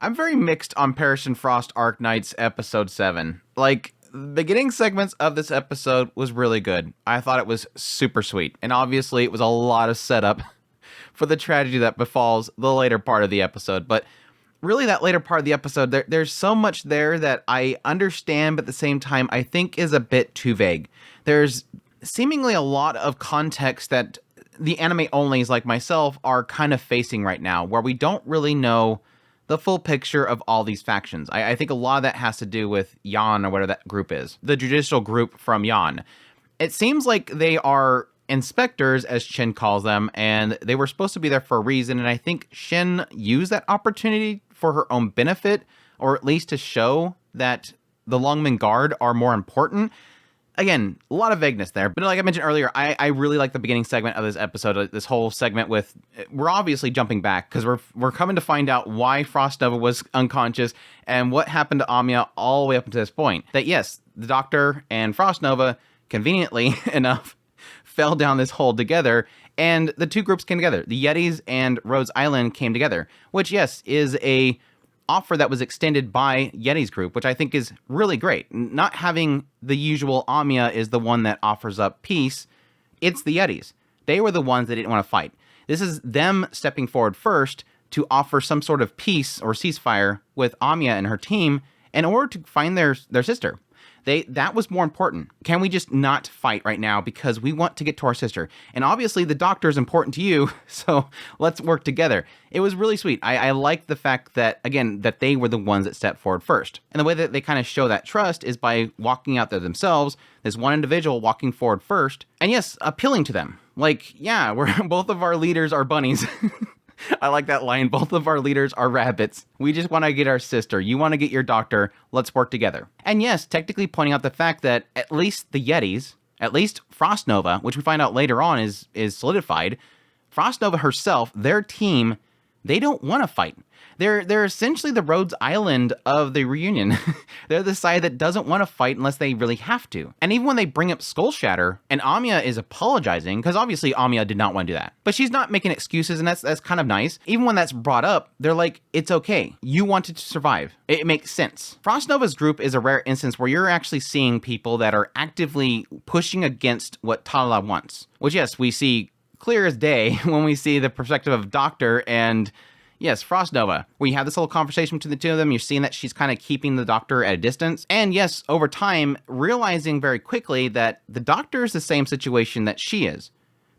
I'm very mixed on Perish and Frost Arknights episode 7. Like, beginning segments of this episode was really good. I thought it was super sweet. And obviously it was a lot of setup for the tragedy that befalls the later part of the episode. But really that later part of the episode, there's so much there that I understand, but at the same time I think is a bit too vague. There's seemingly a lot of context that the anime-onlys like myself are kind of facing right now, where we don't really know the full picture of all these factions. I think a lot of that has to do with Yan, or whatever that group is. The judicial group from Yan. It seems like they are inspectors, as Shin calls them, and they were supposed to be there for a reason, and I think Shin used that opportunity for her own benefit, or at least to show that the Longmen Guard are more important. Again, a lot of vagueness there, but like I mentioned earlier, I really like the beginning segment of this episode, this whole segment with, we're obviously jumping back, because we're coming to find out why FrostNova was unconscious, and what happened to Amiya all the way up to this point. That yes, the Doctor and FrostNova, conveniently enough, fell down this hole together, and the two groups came together. The Yetis and Rhodes Island came together, which yes, is a offer that was extended by Yeti's group, which I think is really great. Not having the usual Amiya is the one that offers up peace. It's the Yetis. They were the ones that didn't want to fight. This is them stepping forward first to offer some sort of peace or ceasefire with Amiya and her team in order to find their sister. That was more important. Can we just not fight right now because we want to get to our sister? And obviously the Doctor is important to you, so let's work together. It was really sweet. I like the fact that, again, that they were the ones that stepped forward first. And the way that they kind of show that trust is by walking out there themselves, this one individual walking forward first, and yes, appealing to them. Like, yeah, both of our leaders are bunnies. I like that line. Both of our leaders are rabbits. We just want to get our sister. You want to get your Doctor. Let's work together. And yes, technically pointing out the fact that at least the Yetis, at least FrostNova, which we find out later on is solidified, FrostNova herself, their team, they don't want to fight. They're essentially the Rhodes Island of the reunion. They're the side that doesn't want to fight unless they really have to. And even when they bring up Skull Shatter, and Amiya is apologizing, because obviously Amiya did not want to do that. But she's not making excuses, and that's kind of nice. Even when that's brought up, they're like, it's okay. You wanted to survive. It makes sense. FrostNova's group is a rare instance where you're actually seeing people that are actively pushing against what Talala wants. Which, yes, we see clear as day when we see the perspective of Doctor and yes, FrostNova. We have this little conversation between the two of them. You're seeing that she's kind of keeping the Doctor at a distance. And yes, over time, realizing very quickly that the Doctor is the same situation that she is.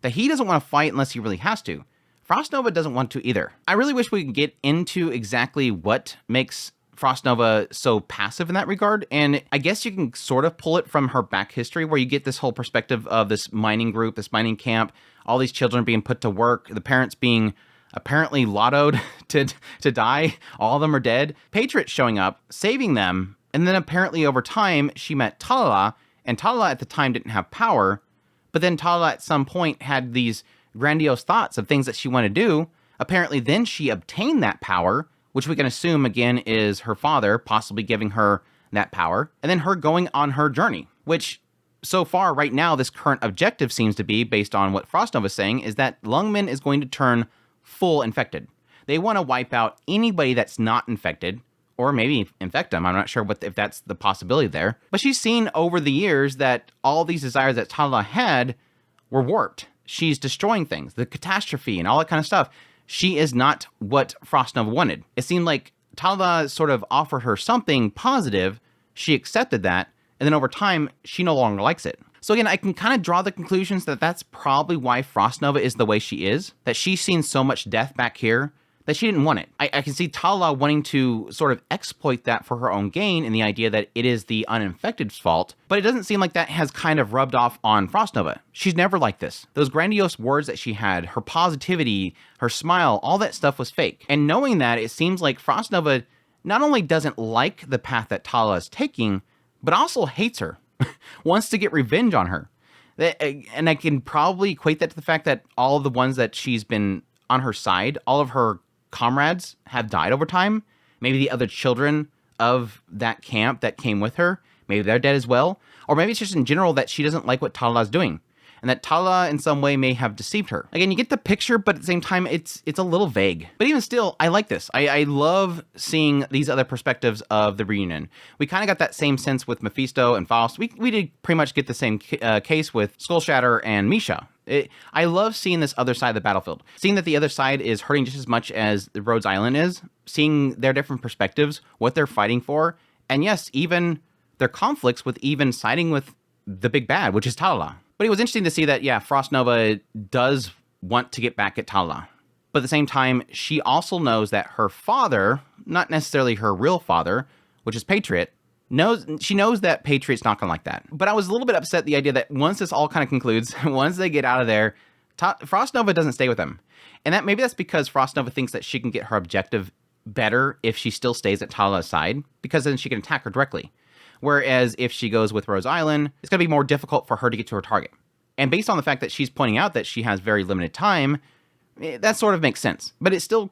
That he doesn't want to fight unless he really has to. FrostNova doesn't want to either. I really wish we could get into exactly what makes FrostNova so passive in that regard. And I guess you can sort of pull it from her back history, where you get this whole perspective of this mining group, this mining camp, all these children being put to work, the parents being apparently lottoed to die. All of them are dead. Patriots showing up, saving them, and then apparently over time, she met Talala, and Talala at the time didn't have power, but then Talala at some point had these grandiose thoughts of things that she wanted to do. Apparently then she obtained that power, which we can assume, again, is her father possibly giving her that power, and then her going on her journey, which so far right now, this current objective seems to be, based on what FrostNova is saying, is that Lungmen is going to turn full infected. They want to wipe out anybody that's not infected, or maybe infect them. I'm not sure if that's the possibility there. But she's seen over the years that all these desires that Talala had were warped. She's destroying things, the catastrophe and all that kind of stuff. She is not what FrostNova wanted. It seemed like Talala sort of offered her something positive. She accepted that, and then over time, she no longer likes it. So again, I can kind of draw the conclusions that that's probably why FrostNova is the way she is, that she's seen so much death back here that she didn't want it. I can see Talala wanting to sort of exploit that for her own gain, in the idea that it is the uninfected's fault, but it doesn't seem like that has kind of rubbed off on FrostNova. She's never like this. Those grandiose words that she had, her positivity, her smile, all that stuff was fake. And knowing that, it seems like FrostNova not only doesn't like the path that Talala is taking, but also hates her. Wants to get revenge on her. And I can probably equate that to the fact that all of the ones that she's been on her side, all of her comrades have died over time. Maybe the other children of that camp that came with her, maybe they're dead as well. Or maybe it's just in general that she doesn't like what Talala's doing. and that Tala in some way may have deceived her. Again, you get the picture, but at the same time, it's a little vague. But even still, I like this. I love seeing these other perspectives of the reunion. We kind of got that same sense with Mephisto and Faust. We did pretty much get the same case with Skullshatter and Misha. I love seeing this other side of the battlefield. Seeing that the other side is hurting just as much as the Rhodes Island is. Seeing their different perspectives, what they're fighting for. And yes, even their conflicts with even siding with the big bad, which is Talala. But it was interesting to see that, yeah, FrostNova does want to get back at Talala. But at the same time, she also knows that her father, not necessarily her real father, which is Patriot, she knows that Patriot's not going to like that. But I was a little bit upset the idea that once this all kind of concludes, once they get out of there, FrostNova doesn't stay with them. And maybe that's because FrostNova thinks that she can get her objective better if she still stays at Talala's side, because then she can attack her directly. Whereas if she goes with Rose Island, it's going to be more difficult for her to get to her target. And based on the fact that she's pointing out that she has very limited time, that sort of makes sense. But it still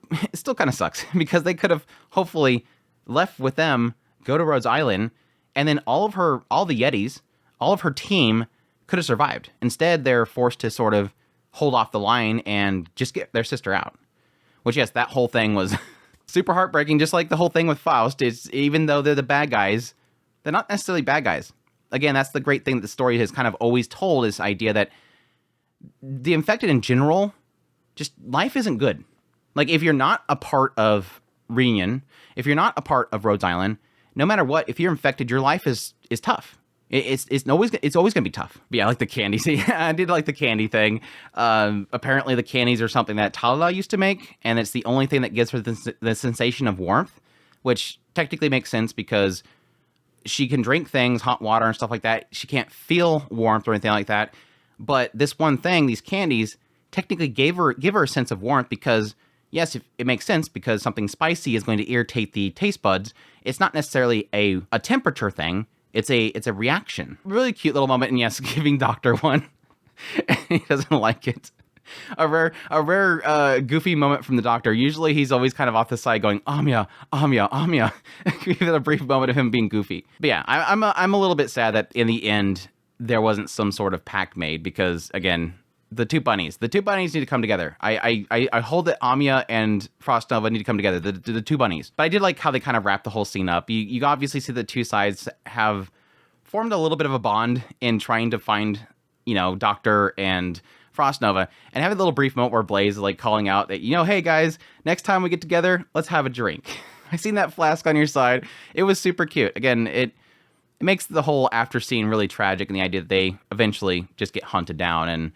kind of sucks, because they could have hopefully left with them, go to Rhodes Island, and then all the Yetis, all of her team could have survived. Instead, they're forced to sort of hold off the line and just get their sister out. Which, yes, that whole thing was super heartbreaking, just like the whole thing with Faust. Even though they're the bad guys, they're not necessarily bad guys. Again, that's the great thing that the story has kind of always told, is this idea that the infected in general, just life isn't good. Like, if you're not a part of Reunion, if you're not a part of Rhodes Island, no matter what, if you're infected, your life is tough. It's always going to be tough. But yeah, I like the candy. See, I did like the candy thing. Apparently the candies are something that Talala used to make, and it's the only thing that gives her the sensation of warmth, which technically makes sense because she can drink things, hot water and stuff like that. She can't feel warmth or anything like that. But this one thing, these candies, technically give her a sense of warmth because, yes, it makes sense because something spicy is going to irritate the taste buds. It's not necessarily a temperature thing. It's a reaction. Really cute little moment, and yes, giving Doctor one. And he doesn't like it. A rare goofy moment from the Doctor. Usually he's always kind of off the side going, Amya, Amya, Amya. Even a brief moment of him being goofy. But yeah, I'm a little bit sad that in the end there wasn't some sort of pact made because, again, the two bunnies need to come together. I hold that Amya and FrostNova need to come together, the two bunnies. But I did like how they kind of wrapped the whole scene up. You obviously see the two sides have formed a little bit of a bond in trying to find, Doctor and FrostNova, and having a little brief moment where Blaze is like calling out that, hey guys, next time we get together, let's have a drink. I seen that flask on your side. It was super cute. Again, it makes the whole after scene really tragic, and the idea that they eventually just get hunted down and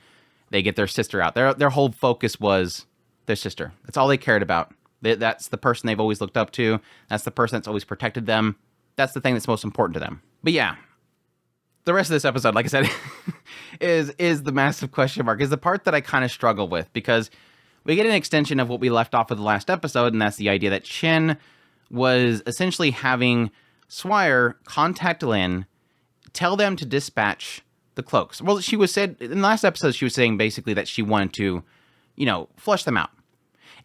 they get their sister out. Their whole focus was their sister. That's all they cared about. That's the person they've always looked up to. That's the person that's always protected them. That's the thing that's most important to them. But yeah, the rest of this episode, like I said, is the massive question mark, is the part that I kind of struggle with, because we get an extension of what we left off with the last episode, and that's the idea that Shin was essentially having Swire contact Lin, tell them to dispatch the cloaks. Well, she was said in the last episode, she was saying basically that she wanted to, flush them out.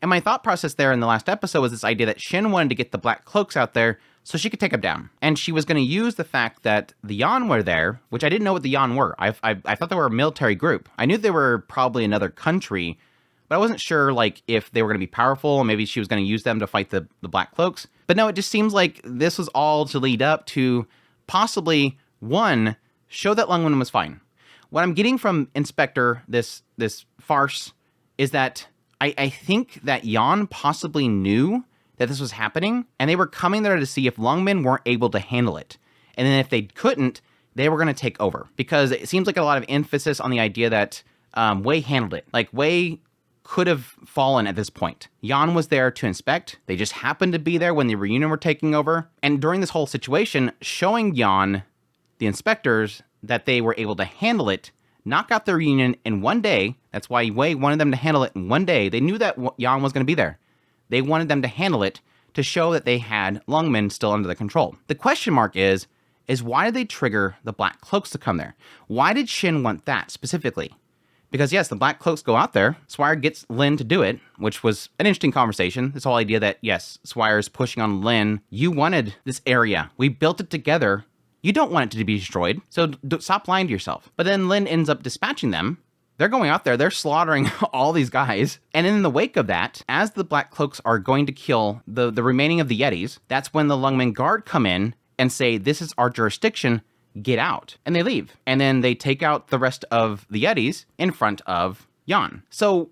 And my thought process there in the last episode was this idea that Shin wanted to get the black cloaks out there so she could take them down. And she was going to use the fact that the Yan were there, which I didn't know what the Yan were. I thought they were a military group. I knew they were probably another country, but I wasn't sure if they were going to be powerful. Maybe she was going to use them to fight the black cloaks. But no, it just seems like this was all to lead up to possibly, one, show that Lungmen was fine. What I'm getting from Inspector, this farce, is that I think that Yan possibly knew that this was happening, and they were coming there to see if Lungmen weren't able to handle it. And then if they couldn't, they were going to take over. Because it seems like a lot of emphasis on the idea that Wei handled it. Like, Wei could have fallen at this point. Yan was there to inspect. They just happened to be there when the reunion were taking over. And during this whole situation, showing Yan, the inspectors, that they were able to handle it, knock out the reunion in one day. That's why Wei wanted them to handle it in one day. They knew that Yan was going to be there. They wanted them to handle it to show that they had Lungmen still under the control. The question mark is why did they trigger the Black Cloaks to come there? Why did Shin want that specifically? Because yes, the Black Cloaks go out there. Swire gets Lin to do it, which was an interesting conversation. This whole idea that, yes, Swire is pushing on Lin. You wanted this area. We built it together. You don't want it to be destroyed, so stop lying to yourself. But then Lin ends up dispatching them. They're going out there, they're slaughtering all these guys. And in the wake of that, as the Black Cloaks are going to kill the remaining of the Yetis, that's when the Lungmen Guard come in and say, this is our jurisdiction, get out. And they leave. And then they take out the rest of the Yetis in front of Yan. So,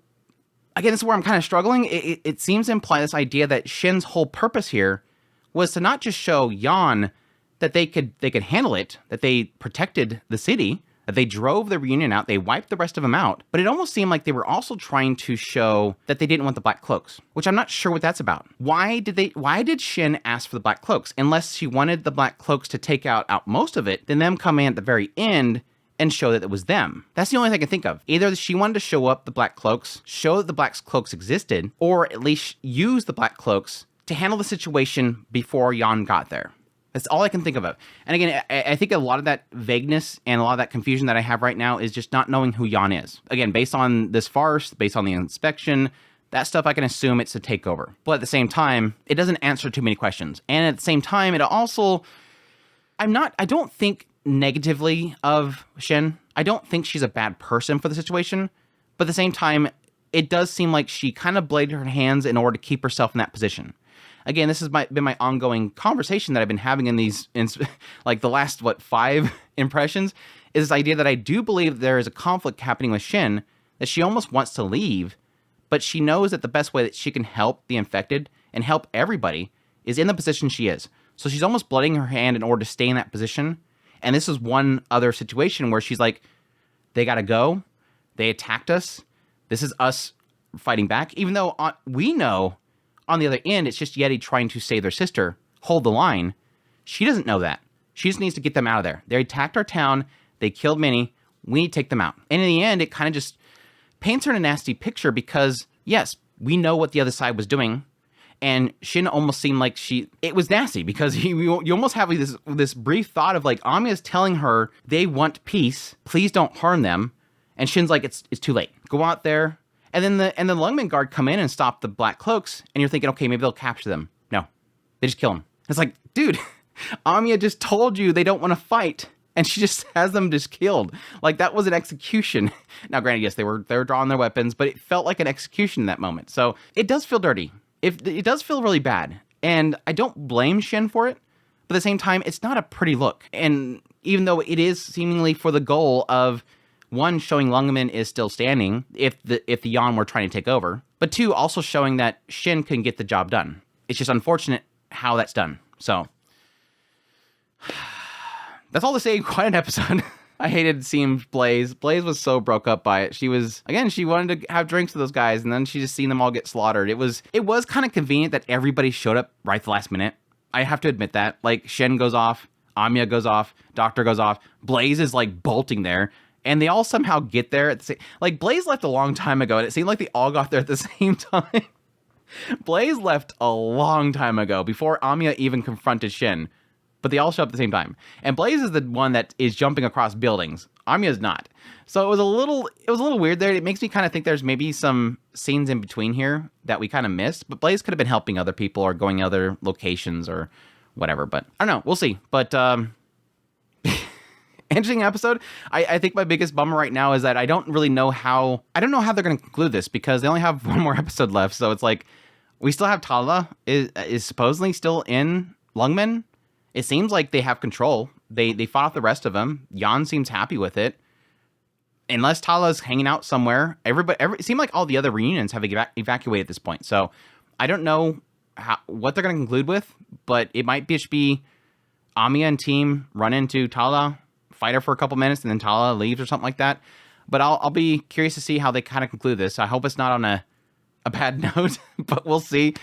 again, this is where I'm kind of struggling. It seems to imply this idea that Shin's whole purpose here was to not just show Yan that they could handle it, that they protected the city, that they drove the reunion out, they wiped the rest of them out, but it almost seemed like they were also trying to show that they didn't want the Black Cloaks, which I'm not sure what that's about. Why did Shin ask for the Black Cloaks? Unless she wanted the Black Cloaks to take out most of it, then them come in at the very end and show that it was them. That's the only thing I can think of. Either she wanted to show up the Black Cloaks, show that the Black Cloaks existed, or at least use the Black Cloaks to handle the situation before Yan got there. That's all I can think of. And again, I think a lot of that vagueness and a lot of that confusion that I have right now is just not knowing who Yan is. Again, based on this farce, based on the inspection, that stuff I can assume it's a takeover. But at the same time, it doesn't answer too many questions. And at the same time, it also... I don't think negatively of Shin. I don't think she's a bad person for the situation. But at the same time, it does seem like she kind of bladed her hands in order to keep herself in that position. Again, this has been my ongoing conversation that I've been having in like the last, 5 impressions, is this idea that I do believe there is a conflict happening with Shin, that she almost wants to leave, but she knows that the best way that she can help the infected and help everybody is in the position she is. So she's almost blooding her hand in order to stay in that position. And this is one other situation where she's like, they gotta go. They attacked us. This is us fighting back. Even though we know on the other end, it's just Yeti trying to save their sister, hold the line. She doesn't know that. She just needs to get them out of there. They attacked our town. They killed many. We need to take them out. And in the end, it kind of just paints her in a nasty picture because, yes, we know what the other side was doing. And Shin almost seemed like it was nasty because you almost have this brief thought of like, Amiya's telling her they want peace. Please don't harm them. And Shin's like, it's too late. Go out there. And then the Lungmen Guard come in and stop the Black Cloaks, and you're thinking, okay, maybe they'll capture them. No, they just kill them. It's like, dude, Amiya just told you they don't want to fight, and she just has them just killed. Like, that was an execution. Now, granted, yes, they were drawing their weapons, but it felt like an execution in that moment. So it does feel dirty. It does feel really bad, and I don't blame Shin for it, but at the same time, it's not a pretty look. And even though it is seemingly for the goal of, one, showing Lungmen is still standing if the Yan were trying to take over, but 2, also showing that Shin can get the job done. It's just unfortunate how that's done. So that's all to say. Quite an episode. I hated seeing Blaze. Blaze was so broke up by it. She wanted to have drinks with those guys, and then she just seen them all get slaughtered. It was kind of convenient that everybody showed up right at the last minute. I have to admit that. Like, Shin goes off, Amiya goes off, Doctor goes off, Blaze is like bolting there. And they all somehow get there at the same... Like, Blaze left a long time ago, and it seemed like they all got there at the same time. Blaze left a long time ago, before Amiya even confronted Shin. But they all show up at the same time. And Blaze is the one that is jumping across buildings. Amiya's not. So it was a little weird there. It makes me kind of think there's maybe some scenes in between here that we kind of missed. But Blaze could have been helping other people or going other locations or whatever. But I don't know. We'll see. But... interesting episode. I think my biggest bummer right now is that I don't know how they're going to conclude this because they only have one more episode left. So it's like, we still have Tala is supposedly still in Lungmen. It seems like they have control. They fought off the rest of them. Yan seems happy with it. Unless Tala's hanging out somewhere, it seemed like all the other reunions have evacuated at this point. So I don't know what they're going to conclude with, but it might just be Amiya and team run into Tala, fight her for a couple minutes, and then Tala leaves or something like that. But I'll be curious to see how they kind of conclude this. I hope it's not on a bad note, but we'll see.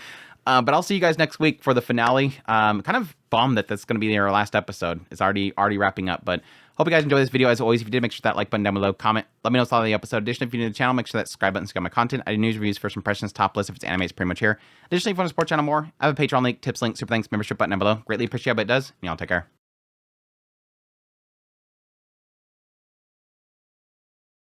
But I'll see you guys next week for the finale. Kind of bummed that's going to be our last episode. It's already wrapping up, but hope you guys enjoy this video. As always, if you did, make sure that like button down below, comment, let me know what's on the episode. Additionally, if you're new to the channel, make sure that subscribe button, subscribe my content. I do news, reviews, first impressions, top list. If it's anime, it's pretty much here. Additionally, if you want to support the channel more, I have a Patreon link, tips link, super thanks, membership button down below. Greatly appreciate it, but it does. Y'all take care.